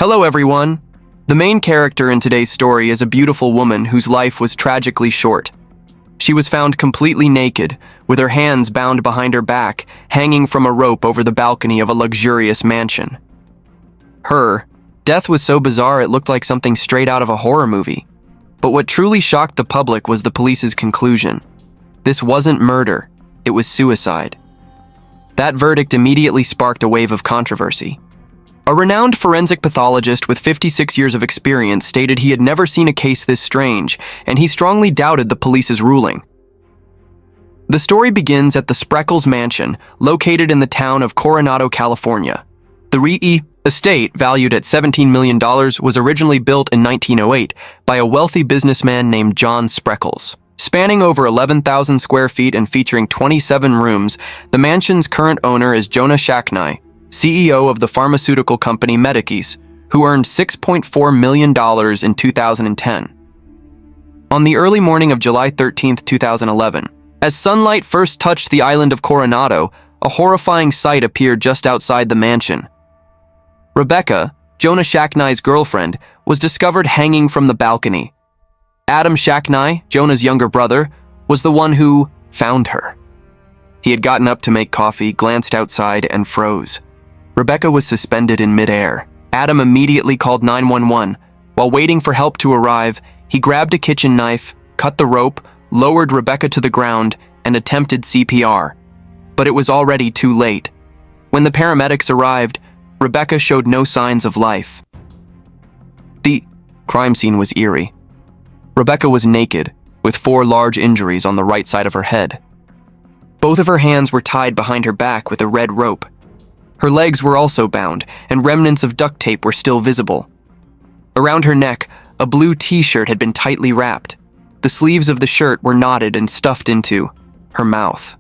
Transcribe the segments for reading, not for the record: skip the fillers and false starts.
Hello everyone! The main character in today's story is a beautiful woman whose life was tragically short. She was found completely naked, with her hands bound behind her back, hanging from a rope over the balcony of a luxurious mansion. Her death was so bizarre it looked like something straight out of a horror movie. But what truly shocked the public was the police's conclusion. This wasn't murder, it was suicide. That verdict immediately sparked a wave of controversy. A renowned forensic pathologist with 56 years of experience stated he had never seen a case this strange, and he strongly doubted the police's ruling. The story begins at the Spreckels Mansion, located in the town of Coronado, California. The REE estate, valued at $17 million, was originally built in 1908 by a wealthy businessman named John Spreckels. Spanning over 11,000 square feet and featuring 27 rooms, the mansion's current owner is Jonah Shacknai, CEO of the pharmaceutical company Medikis, who earned $6.4 million in 2010. On the early morning of July 13, 2011, as sunlight first touched the island of Coronado, a horrifying sight appeared just outside the mansion. Rebecca, Jonah Shacknai's girlfriend, was discovered hanging from the balcony. Adam Shacknai, Jonah's younger brother, was the one who found her. He had gotten up to make coffee, glanced outside, and froze. Rebecca was suspended in midair. Adam immediately called 911. While waiting for help to arrive, he grabbed a kitchen knife, cut the rope, lowered Rebecca to the ground, and attempted CPR. But it was already too late. When the paramedics arrived, Rebecca showed no signs of life. The crime scene was eerie. Rebecca was naked, with 4 large injuries on the right side of her head. Both of her hands were tied behind her back with a red rope. Her legs were also bound, and remnants of duct tape were still visible. Around her neck, a blue t-shirt had been tightly wrapped. The sleeves of the shirt were knotted and stuffed into her mouth.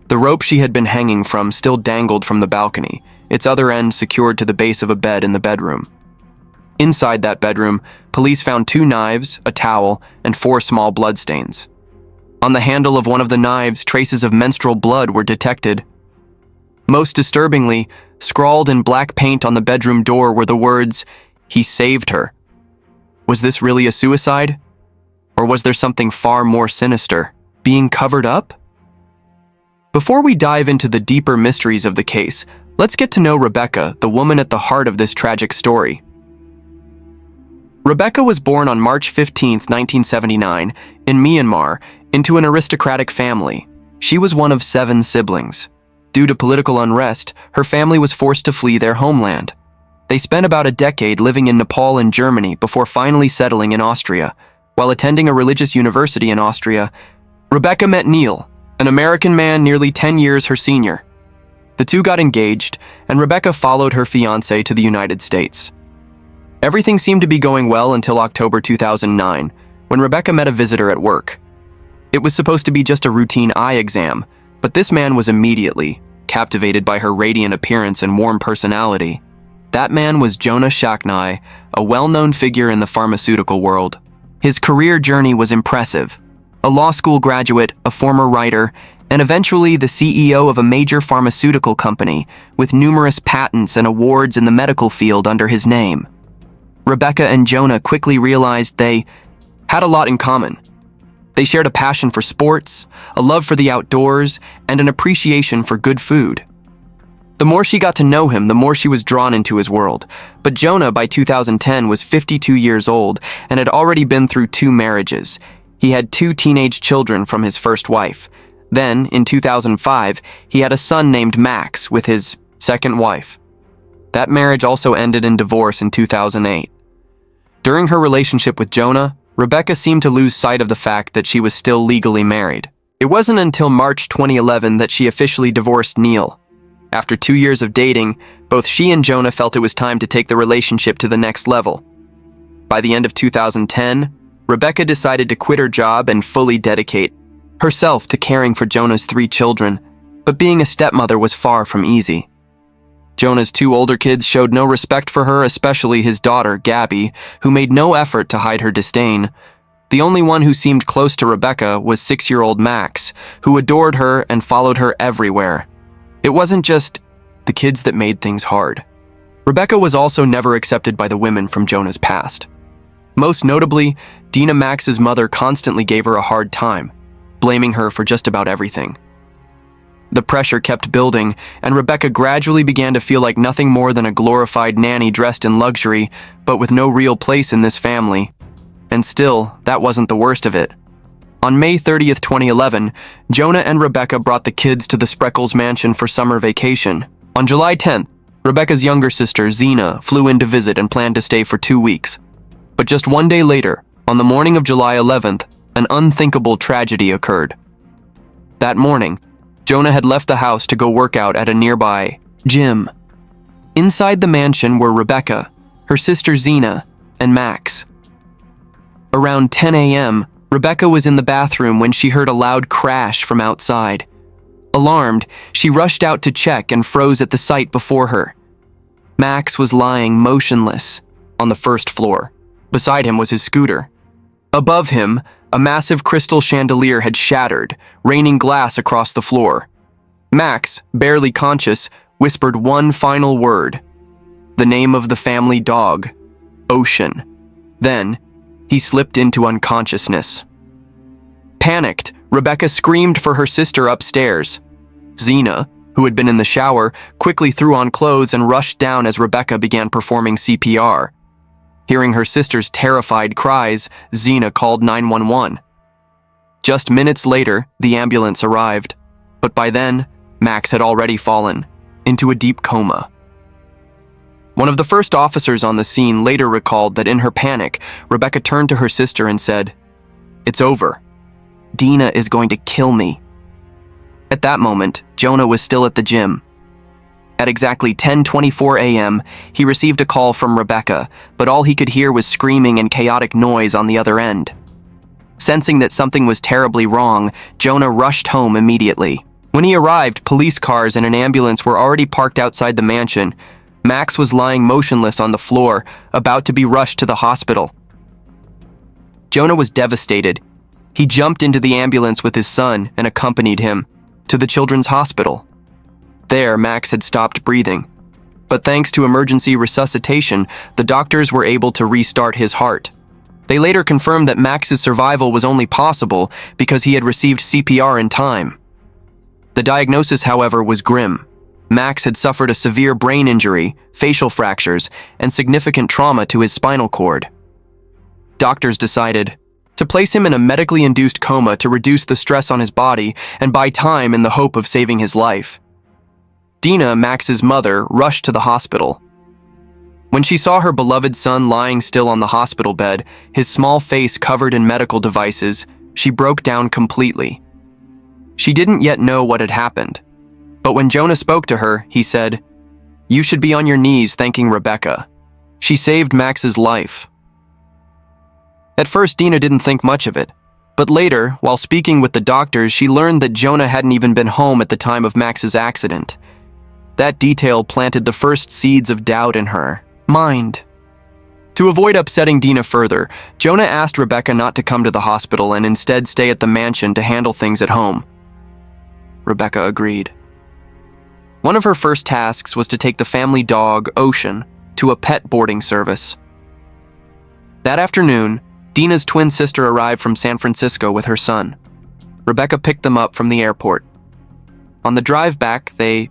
The rope she had been hanging from still dangled from the balcony, its other end secured to the base of a bed in the bedroom. Inside that bedroom, police found 2 knives, a towel, and 4 small bloodstains. On the handle of one of the knives, traces of menstrual blood were detected. Most disturbingly, scrawled in black paint on the bedroom door were the words, "He saved her." Was this really a suicide? Or was there something far more sinister, being covered up? Before we dive into the deeper mysteries of the case, let's get to know Rebecca, the woman at the heart of this tragic story. Rebecca was born on March 15, 1979, in Myanmar, into an aristocratic family. She was one of 7 siblings. Due to political unrest, her family was forced to flee their homeland. They spent about a decade living in Nepal and Germany before finally settling in Austria. While attending a religious university in Austria, Rebecca met Neil, an American man nearly 10 years her senior. The two got engaged, and Rebecca followed her fiancé to the United States. Everything seemed to be going well until October 2009, when Rebecca met a visitor at work. It was supposed to be just a routine eye exam, but this man was immediately captivated by her radiant appearance and warm personality. That man was Jonah Shacknai, a well-known figure in the pharmaceutical world. His career journey was impressive. A law school graduate, a former writer, and eventually the CEO of a major pharmaceutical company with numerous patents and awards in the medical field under his name. Rebecca and Jonah quickly realized they had a lot in common. They shared a passion for sports, a love for the outdoors, and an appreciation for good food. The more she got to know him, the more she was drawn into his world. But Jonah, by 2010, was 52 years old and had already been through 2 marriages. He had 2 teenage children from his first wife. Then, in 2005, he had a son named Max with his second wife. That marriage also ended in divorce in 2008. During her relationship with Jonah, Rebecca seemed to lose sight of the fact that she was still legally married. It wasn't until March 2011 that she officially divorced Neil. After 2 years of dating, both she and Jonah felt it was time to take the relationship to the next level. By the end of 2010, Rebecca decided to quit her job and fully dedicate herself to caring for Jonah's 3 children, but being a stepmother was far from easy. Jonah's 2 older kids showed no respect for her, especially his daughter, Gabby, who made no effort to hide her disdain. The only one who seemed close to Rebecca was 6-year-old Max, who adored her and followed her everywhere. It wasn't just the kids that made things hard. Rebecca was also never accepted by the women from Jonah's past. Most notably, Dina Max's mother constantly gave her a hard time, blaming her for just about everything. The pressure kept building, and Rebecca gradually began to feel like nothing more than a glorified nanny dressed in luxury, but with no real place in this family. And still, that wasn't the worst of it. On May 30th, 2011, Jonah and Rebecca brought the kids to the Spreckles mansion for summer vacation. On July 10th, Rebecca's younger sister, Zena, flew in to visit and planned to stay for 2 weeks. But just one day later, on the morning of July 11th, an unthinkable tragedy occurred. That morning, Jonah had left the house to go work out at a nearby gym. Inside the mansion were Rebecca, her sister Zena, and Max. Around 10 a.m., Rebecca was in the bathroom when she heard a loud crash from outside. Alarmed, she rushed out to check and froze at the sight before her. Max was lying motionless on the first floor. Beside him was his scooter. Above him, a massive crystal chandelier had shattered, raining glass across the floor. Max, barely conscious, whispered one final word. The name of the family dog, Ocean. Then, he slipped into unconsciousness. Panicked, Rebecca screamed for her sister upstairs. Zena, who had been in the shower, quickly threw on clothes and rushed down as Rebecca began performing CPR. Hearing her sister's terrified cries, Zena called 911. Just minutes later, the ambulance arrived, but by then, Max had already fallen into a deep coma. One of the first officers on the scene later recalled that in her panic, Rebecca turned to her sister and said, "It's over. Dina is going to kill me." At that moment, Jonah was still at the gym. At exactly 10:24 a.m., he received a call from Rebecca, but all he could hear was screaming and chaotic noise on the other end. Sensing that something was terribly wrong, Jonah rushed home immediately. When he arrived, police cars and an ambulance were already parked outside the mansion. Max was lying motionless on the floor, about to be rushed to the hospital. Jonah was devastated. He jumped into the ambulance with his son and accompanied him to the children's hospital. There, Max had stopped breathing. But thanks to emergency resuscitation, the doctors were able to restart his heart. They later confirmed that Max's survival was only possible because he had received CPR in time. The diagnosis, however, was grim. Max had suffered a severe brain injury, facial fractures, and significant trauma to his spinal cord. Doctors decided to place him in a medically induced coma to reduce the stress on his body and buy time in the hope of saving his life. Dina, Max's mother, rushed to the hospital. When she saw her beloved son lying still on the hospital bed, his small face covered in medical devices, she broke down completely. She didn't yet know what had happened. But when Jonah spoke to her, he said, "You should be on your knees thanking Rebecca. She saved Max's life." At first, Dina didn't think much of it. But later, while speaking with the doctors, she learned that Jonah hadn't even been home at the time of Max's accident. That detail planted the first seeds of doubt in her mind. To avoid upsetting Dina further, Jonah asked Rebecca not to come to the hospital and instead stay at the mansion to handle things at home. Rebecca agreed. One of her first tasks was to take the family dog, Ocean, to a pet boarding service. That afternoon, Dina's twin sister arrived from San Francisco with her son. Rebecca picked them up from the airport. On the drive back, they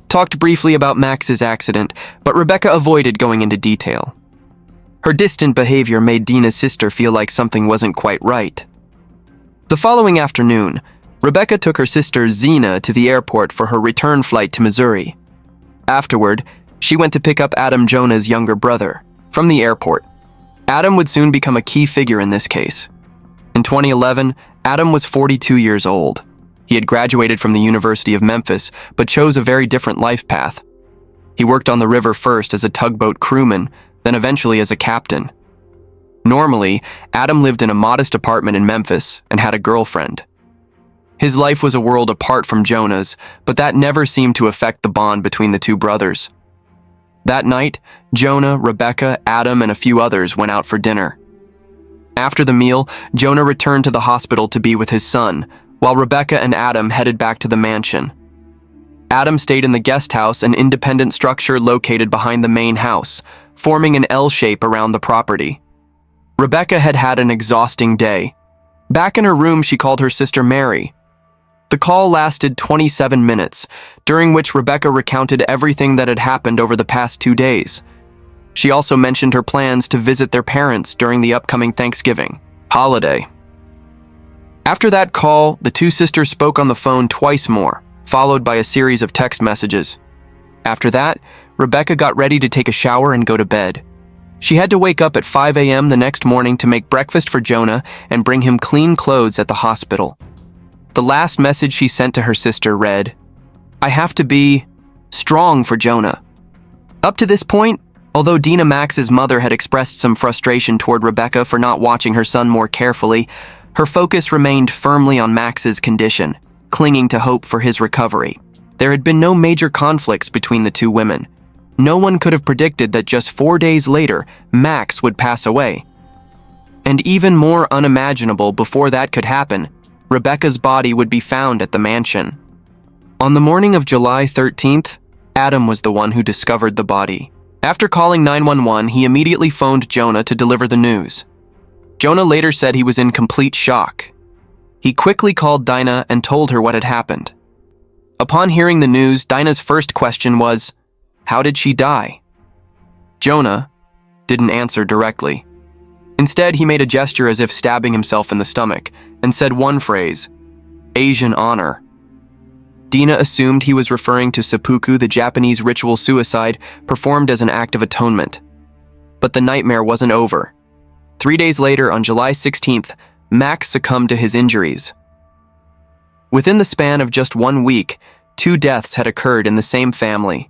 talked briefly about Max's accident, but Rebecca avoided going into detail. Her distant behavior made Dina's sister feel like something wasn't quite right. The following afternoon, Rebecca took her sister Zena to the airport for her return flight to Missouri. Afterward, she went to pick up Adam, Jonah's younger brother, from the airport. Adam would soon become a key figure in this case. In 2011, Adam was 42 years old. He had graduated from the University of Memphis, but chose a very different life path. He worked on the river first as a tugboat crewman, then eventually as a captain. Normally, Adam lived in a modest apartment in Memphis and had a girlfriend. His life was a world apart from Jonah's, but that never seemed to affect the bond between the two brothers. That night, Jonah, Rebecca, Adam, and a few others went out for dinner. After the meal, Jonah returned to the hospital to be with his son, while Rebecca and Adam headed back to the mansion. Adam stayed in the guest house, an independent structure located behind the main house, forming an L shape around the property. Rebecca had had an exhausting day. Back in her room, she called her sister Mary. The call lasted 27 minutes, during which Rebecca recounted everything that had happened over the past 2 days. She also mentioned her plans to visit their parents during the upcoming Thanksgiving holiday. After that call, the two sisters spoke on the phone twice more, followed by a series of text messages. After that, Rebecca got ready to take a shower and go to bed. She had to wake up at 5 a.m. the next morning to make breakfast for Jonah and bring him clean clothes at the hospital. The last message she sent to her sister read, "I have to be strong for Jonah." Up to this point, although Dina Max's mother had expressed some frustration toward Rebecca for not watching her son more carefully, her focus remained firmly on Max's condition, clinging to hope for his recovery. There had been no major conflicts between the two women. No one could have predicted that just 4 days later, Max would pass away. And even more unimaginable before that could happen, Rebecca's body would be found at the mansion. On the morning of July 13th, Adam was the one who discovered the body. After calling 911, he immediately phoned Jonah to deliver the news. Jonah later said he was in complete shock. He quickly called Dinah and told her what had happened. Upon hearing the news, Dinah's first question was, "How did she die?" Jonah didn't answer directly. Instead, he made a gesture as if stabbing himself in the stomach and said one phrase, "Asian honor." Dina assumed he was referring to seppuku, the Japanese ritual suicide performed as an act of atonement. But the nightmare wasn't over. 3 days later, on July 16th, Max succumbed to his injuries. Within the span of just 1 week, 2 deaths had occurred in the same family.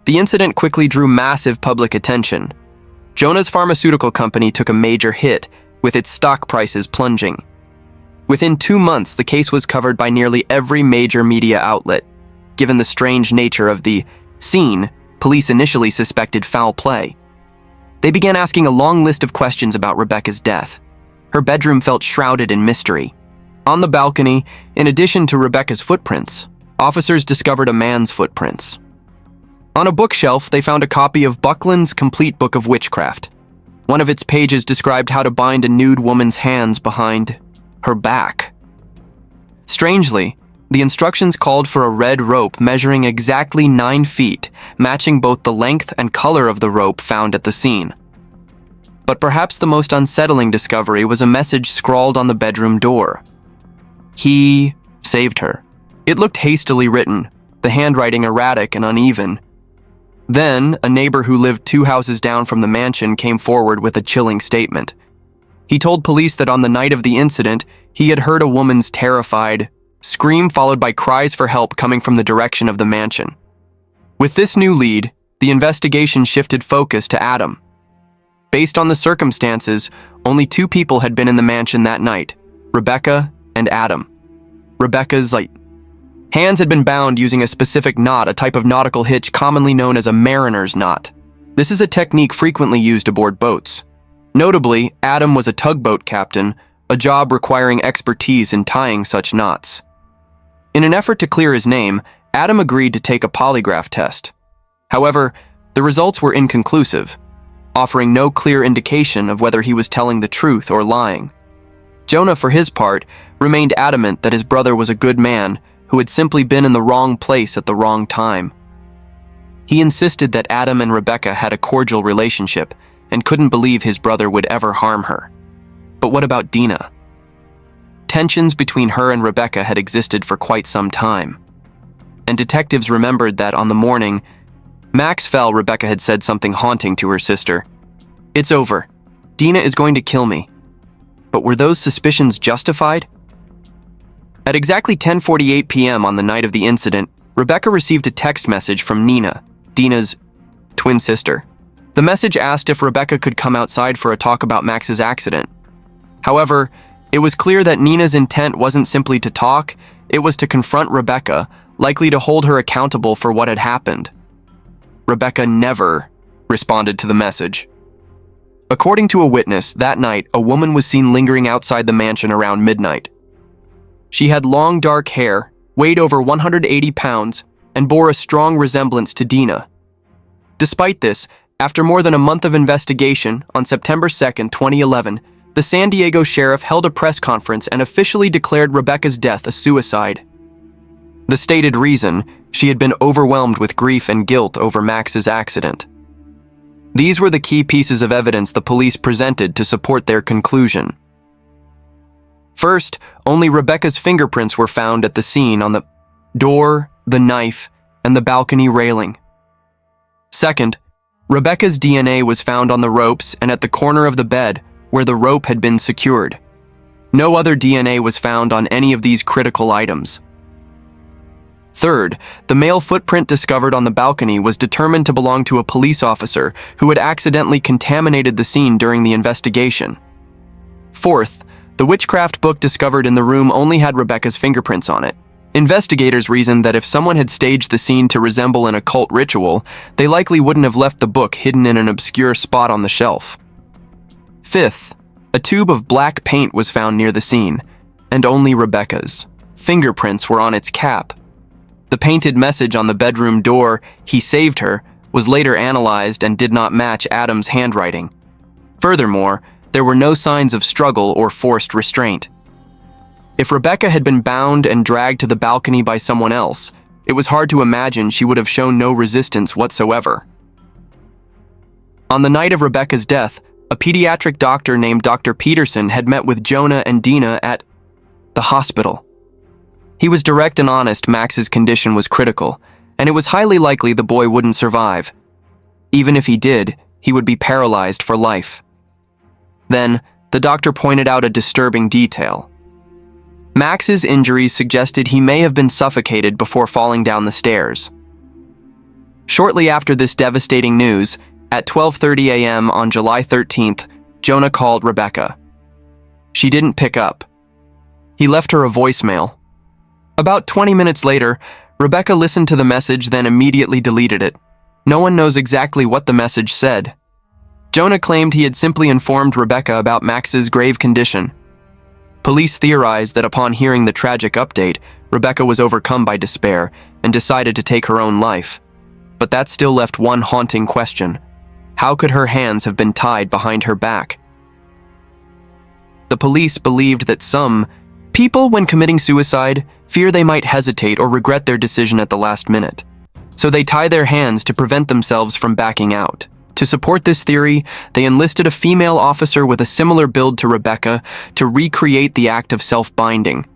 The incident quickly drew massive public attention. Jonah's pharmaceutical company took a major hit, with its stock prices plunging. Within 2 months, the case was covered by nearly every major media outlet. Given the strange nature of the scene, police initially suspected foul play. They began asking a long list of questions about Rebecca's death. Her bedroom felt shrouded in mystery. On the balcony, in addition to Rebecca's footprints, officers discovered a man's footprints. On a bookshelf, they found a copy of Buckland's Complete Book of Witchcraft. One of its pages described how to bind a nude woman's hands behind her back. Strangely, the instructions called for a red rope measuring exactly 9 feet, matching both the length and color of the rope found at the scene. But perhaps the most unsettling discovery was a message scrawled on the bedroom door. "He saved her." It looked hastily written, the handwriting erratic and uneven. Then, a neighbor who lived 2 houses down from the mansion came forward with a chilling statement. He told police that on the night of the incident, he had heard a woman's terrified scream followed by cries for help coming from the direction of the mansion. With this new lead, the investigation shifted focus to Adam. Based on the circumstances, only 2 people had been in the mansion that night, Rebecca and Adam. Rebecca's hands had been bound using a specific knot, a type of nautical hitch commonly known as a mariner's knot. This is a technique frequently used aboard boats. Notably, Adam was a tugboat captain, a job requiring expertise in tying such knots. In an effort to clear his name, Adam agreed to take a polygraph test. However, the results were inconclusive, offering no clear indication of whether he was telling the truth or lying. Jonah, for his part, remained adamant that his brother was a good man who had simply been in the wrong place at the wrong time. He insisted that Adam and Rebecca had a cordial relationship and couldn't believe his brother would ever harm her. But what about Dina? Tensions between her and Rebecca had existed for quite some time, and detectives remembered that on the morning Max fell, Rebecca had said something haunting to her sister. "It's over. Dina is going to kill me." But were those suspicions justified? At exactly 10:48 p.m. on the night of the incident, Rebecca received a text message from Nina, Dina's twin sister. The message asked if Rebecca could come outside for a talk about Max's accident. However, it was clear that Nina's intent wasn't simply to talk, it was to confront Rebecca, likely to hold her accountable for what had happened. Rebecca never responded to the message. According to a witness, that night, a woman was seen lingering outside the mansion around midnight. She had long dark hair, weighed over 180 pounds, and bore a strong resemblance to Dina. Despite this, after more than a month of investigation, on September 2, 2011, the San Diego sheriff held a press conference and officially declared Rebecca's death a suicide. The stated reason: she had been overwhelmed with grief and guilt over Max's accident. These were the key pieces of evidence the police presented to support their conclusion. First, only Rebecca's fingerprints were found at the scene on the door, the knife, and the balcony railing. Second, Rebecca's DNA was found on the ropes and at the corner of the bed where the rope had been secured. No other DNA was found on any of these critical items. Third, the male footprint discovered on the balcony was determined to belong to a police officer who had accidentally contaminated the scene during the investigation. Fourth, the witchcraft book discovered in the room only had Rebecca's fingerprints on it. Investigators reasoned that if someone had staged the scene to resemble an occult ritual, they likely wouldn't have left the book hidden in an obscure spot on the shelf. Fifth, a tube of black paint was found near the scene, and only Rebecca's fingerprints were on its cap. The painted message on the bedroom door, "He saved her," was later analyzed and did not match Adam's handwriting. Furthermore, there were no signs of struggle or forced restraint. If Rebecca had been bound and dragged to the balcony by someone else, it was hard to imagine she would have shown no resistance whatsoever. On the night of Rebecca's death, a pediatric doctor named Dr. Peterson had met with Jonah and Dina at the hospital. He was direct and honest. Max's condition was critical, and it was highly likely the boy wouldn't survive. Even if he did, he would be paralyzed for life. Then, the doctor pointed out a disturbing detail. Max's injuries suggested he may have been suffocated before falling down the stairs. Shortly after this devastating news, at 12:30 a.m. on July 13th, Jonah called Rebecca. She didn't pick up. He left her a voicemail. About 20 minutes later, Rebecca listened to the message, then immediately deleted it. No one knows exactly what the message said. Jonah claimed he had simply informed Rebecca about Max's grave condition. Police theorized that upon hearing the tragic update, Rebecca was overcome by despair and decided to take her own life. But that still left one haunting question: how could her hands have been tied behind her back? The police believed that some people, when committing suicide, fear they might hesitate or regret their decision at the last minute. So they tie their hands to prevent themselves from backing out. To support this theory, they enlisted a female officer with a similar build to Rebecca to recreate the act of self-binding.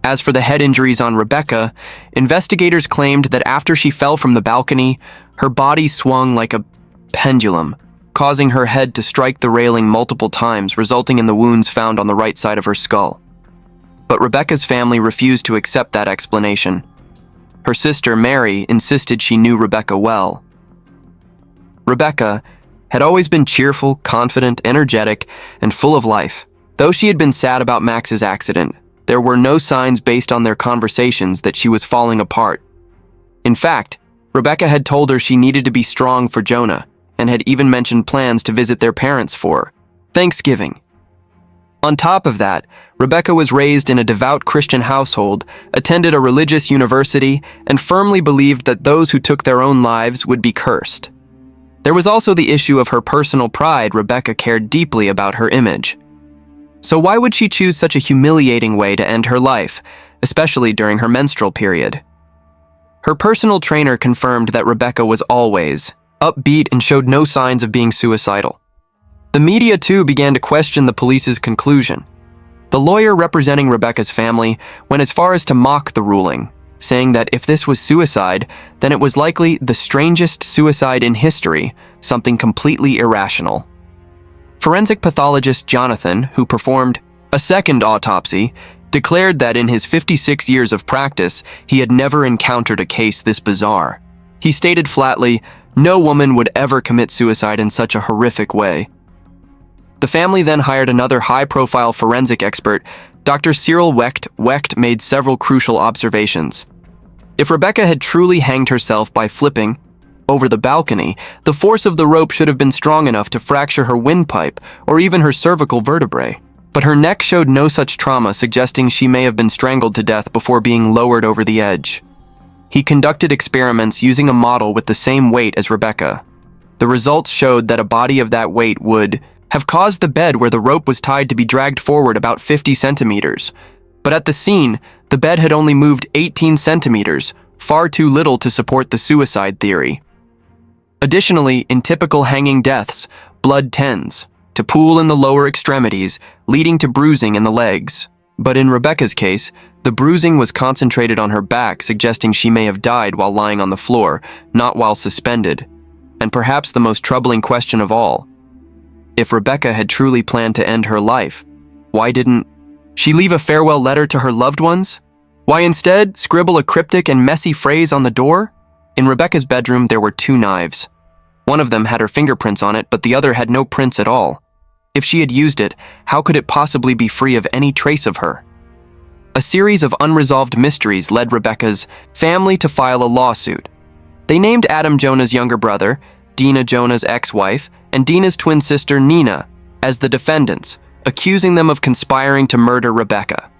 As for the head injuries on Rebecca, investigators claimed that after she fell from the balcony, her body swung like a pendulum, causing her head to strike the railing multiple times, resulting in the wounds found on the right side of her skull. But Rebecca's family refused to accept that explanation. Her sister, Mary, insisted she knew Rebecca well. Rebecca had always been cheerful, confident, energetic, and full of life. Though she had been sad about Max's accident, there were no signs based on their conversations that she was falling apart. In fact, Rebecca had told her she needed to be strong for Jonah, and had even mentioned plans to visit their parents for Thanksgiving. On top of that, Rebecca was raised in a devout Christian household, attended a religious university, and firmly believed that those who took their own lives would be cursed. There was also the issue of her personal pride. Rebecca cared deeply about her image. So why would she choose such a humiliating way to end her life, especially during her menstrual period? Her personal trainer confirmed that Rebecca was always upbeat and showed no signs of being suicidal. The media, too, began to question the police's conclusion. The lawyer representing Rebecca's family went as far as to mock the ruling, saying that if this was suicide, then it was likely the strangest suicide in history, something completely irrational. Forensic pathologist Jonathan, who performed a second autopsy, declared that in his 56 years of practice, he had never encountered a case this bizarre. He stated flatly, "No woman would ever commit suicide in such a horrific way." The family then hired another high-profile forensic expert, Dr. Cyril Wecht. Wecht made several crucial observations. If Rebecca had truly hanged herself by flipping over the balcony, the force of the rope should have been strong enough to fracture her windpipe or even her cervical vertebrae. But her neck showed no such trauma, suggesting she may have been strangled to death before being lowered over the edge. He conducted experiments using a model with the same weight as Rebecca. The results showed that a body of that weight would have caused the bed where the rope was tied to be dragged forward about 50 centimeters. But at the scene, the bed had only moved 18 centimeters, far too little to support the suicide theory. Additionally, in typical hanging deaths, blood tends to pool in the lower extremities, leading to bruising in the legs. But in Rebecca's case, the bruising was concentrated on her back, suggesting she may have died while lying on the floor, not while suspended. And perhaps the most troubling question of all, if Rebecca had truly planned to end her life, why didn't she leave a farewell letter to her loved ones? Why instead scribble a cryptic and messy phrase on the door? In Rebecca's bedroom, there were 2 knives. One of them had her fingerprints on it, but the other had no prints at all. If she had used it, how could it possibly be free of any trace of her? A series of unresolved mysteries led Rebecca's family to file a lawsuit. They named Adam Jonah's younger brother, Dina Jonah's ex-wife, and Dina's twin sister, Nina, as the defendants, accusing them of conspiring to murder Rebecca.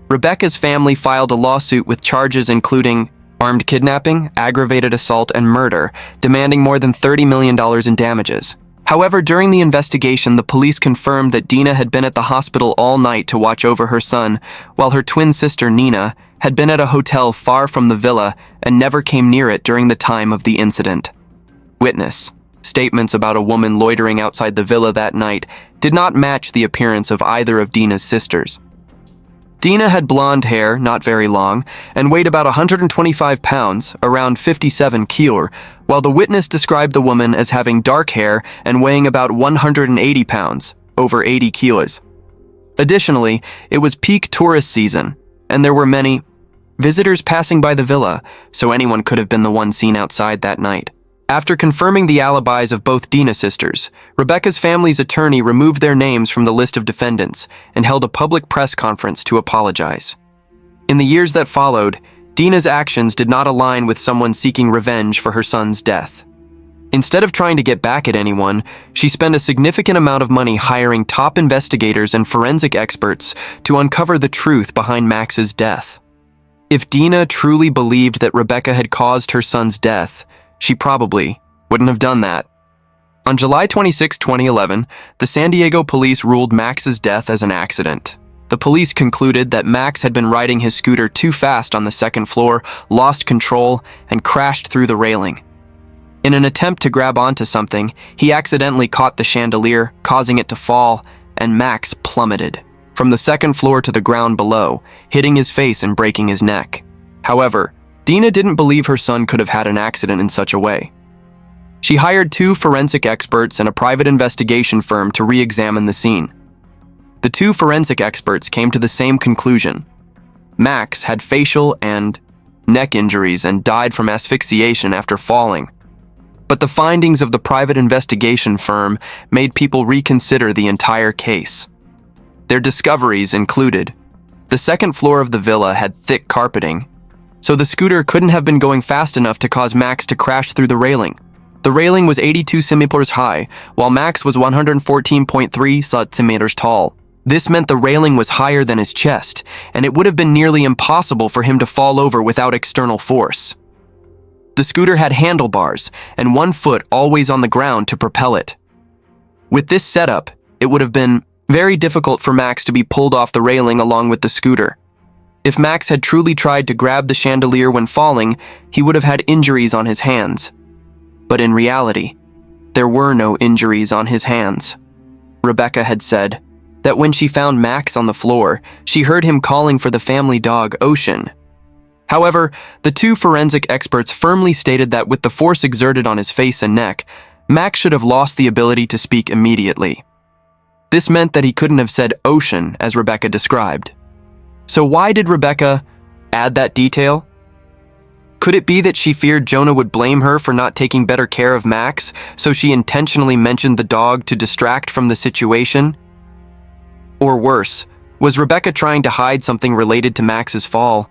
Rebecca's family filed a lawsuit with charges including armed kidnapping, aggravated assault, and murder, demanding more than $30 million in damages. However, during the investigation, the police confirmed that Dina had been at the hospital all night to watch over her son, while her twin sister, Nina, had been at a hotel far from the villa and never came near it during the time of the incident. Witness statements about a woman loitering outside the villa that night did not match the appearance of either of Dina's sisters. Dina had blonde hair, not very long, and weighed about 125 pounds, around 57 kilos, while the witness described the woman as having dark hair and weighing about 180 pounds, over 80 kilos. Additionally, it was peak tourist season, and there were many visitors passing by the villa, so anyone could have been the one seen outside that night. After confirming the alibis of both Dina sisters, Rebecca's family's attorney removed their names from the list of defendants and held a public press conference to apologize. In the years that followed, Dina's actions did not align with someone seeking revenge for her son's death. Instead of trying to get back at anyone, she spent a significant amount of money hiring top investigators and forensic experts to uncover the truth behind Max's death. If Dina truly believed that Rebecca had caused her son's death, she probably wouldn't have done that. On July 26, 2011, the San Diego police ruled Max's death as an accident. The police concluded that Max had been riding his scooter too fast on the second floor, lost control, and crashed through the railing. In an attempt to grab onto something, he accidentally caught the chandelier, causing it to fall, and Max plummeted from the second floor to the ground below, hitting his face and breaking his neck. However, Dina didn't believe her son could have had an accident in such a way. She hired 2 forensic experts and a private investigation firm to re-examine the scene. The 2 forensic experts came to the same conclusion. Max had facial and neck injuries and died from asphyxiation after falling. But the findings of the private investigation firm made people reconsider the entire case. Their discoveries included: the second floor of the villa had thick carpeting, so the scooter couldn't have been going fast enough to cause Max to crash through the railing. The railing was 82 centimeters high, while Max was 114.3 centimeters tall. This meant the railing was higher than his chest, and it would have been nearly impossible for him to fall over without external force. The scooter had handlebars and 1 foot always on the ground to propel it. With this setup, it would have been very difficult for Max to be pulled off the railing along with the scooter. If Max had truly tried to grab the chandelier when falling, he would have had injuries on his hands. But in reality, there were no injuries on his hands. Rebecca had said that when she found Max on the floor, she heard him calling for the family dog, Ocean. However, the 2 forensic experts firmly stated that with the force exerted on his face and neck, Max should have lost the ability to speak immediately. This meant that he couldn't have said Ocean as Rebecca described. So why did Rebecca add that detail? Could it be that she feared Jonah would blame her for not taking better care of Max, so she intentionally mentioned the dog to distract from the situation? Or worse, was Rebecca trying to hide something related to Max's fall?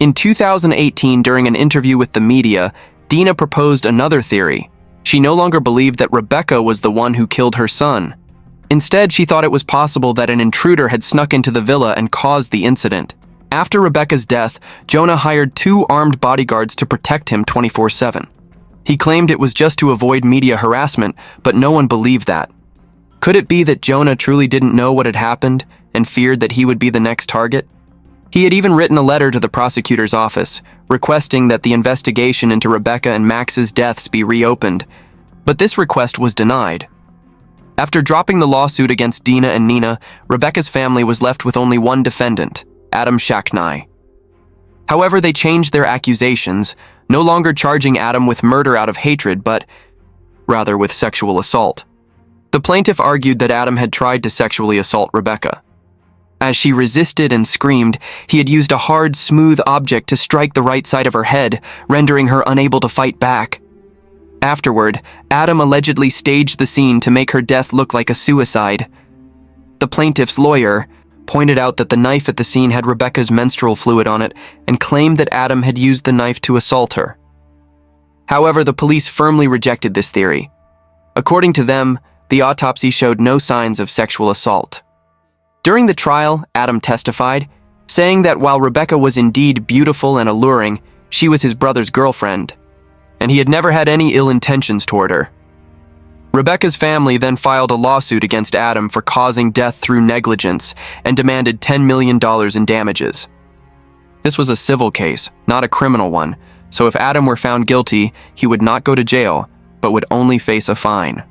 In 2018, during an interview with the media, Dina proposed another theory. She no longer believed that Rebecca was the one who killed her son. Instead, she thought it was possible that an intruder had snuck into the villa and caused the incident. After Rebecca's death, Jonah hired 2 armed bodyguards to protect him 24/7. He claimed it was just to avoid media harassment, but no one believed that. Could it be that Jonah truly didn't know what had happened and feared that he would be the next target? He had even written a letter to the prosecutor's office, requesting that the investigation into Rebecca and Max's deaths be reopened, but this request was denied. After dropping the lawsuit against Dina and Nina, Rebecca's family was left with only one defendant, Adam Shacknai. However, they changed their accusations, no longer charging Adam with murder out of hatred, but rather with sexual assault. The plaintiff argued that Adam had tried to sexually assault Rebecca. As she resisted and screamed, he had used a hard, smooth object to strike the right side of her head, rendering her unable to fight back. Afterward, Adam allegedly staged the scene to make her death look like a suicide. The plaintiff's lawyer pointed out that the knife at the scene had Rebecca's menstrual fluid on it and claimed that Adam had used the knife to assault her. However, the police firmly rejected this theory. According to them, the autopsy showed no signs of sexual assault. During the trial, Adam testified, saying that while Rebecca was indeed beautiful and alluring, she was his brother's girlfriend, and he had never had any ill intentions toward her. Rebecca's family then filed a lawsuit against Adam for causing death through negligence and demanded $10 million in damages. This was a civil case, not a criminal one, so if Adam were found guilty, he would not go to jail, but would only face a fine.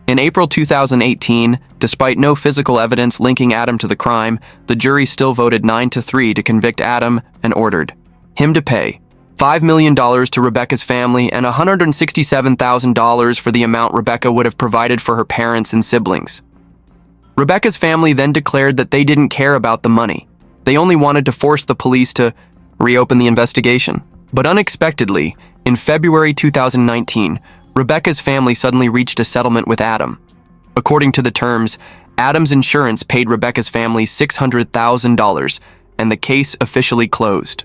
In April 2018, despite no physical evidence linking Adam to the crime, the jury still voted 9-3 to convict Adam and ordered him to pay $5 million to Rebecca's family and $167,000 for the amount Rebecca would have provided for her parents and siblings. Rebecca's family then declared that they didn't care about the money. They only wanted to force the police to reopen the investigation. But unexpectedly, in February 2019, Rebecca's family suddenly reached a settlement with Adam. According to the terms, Adam's insurance paid Rebecca's family $600,000, and the case officially closed.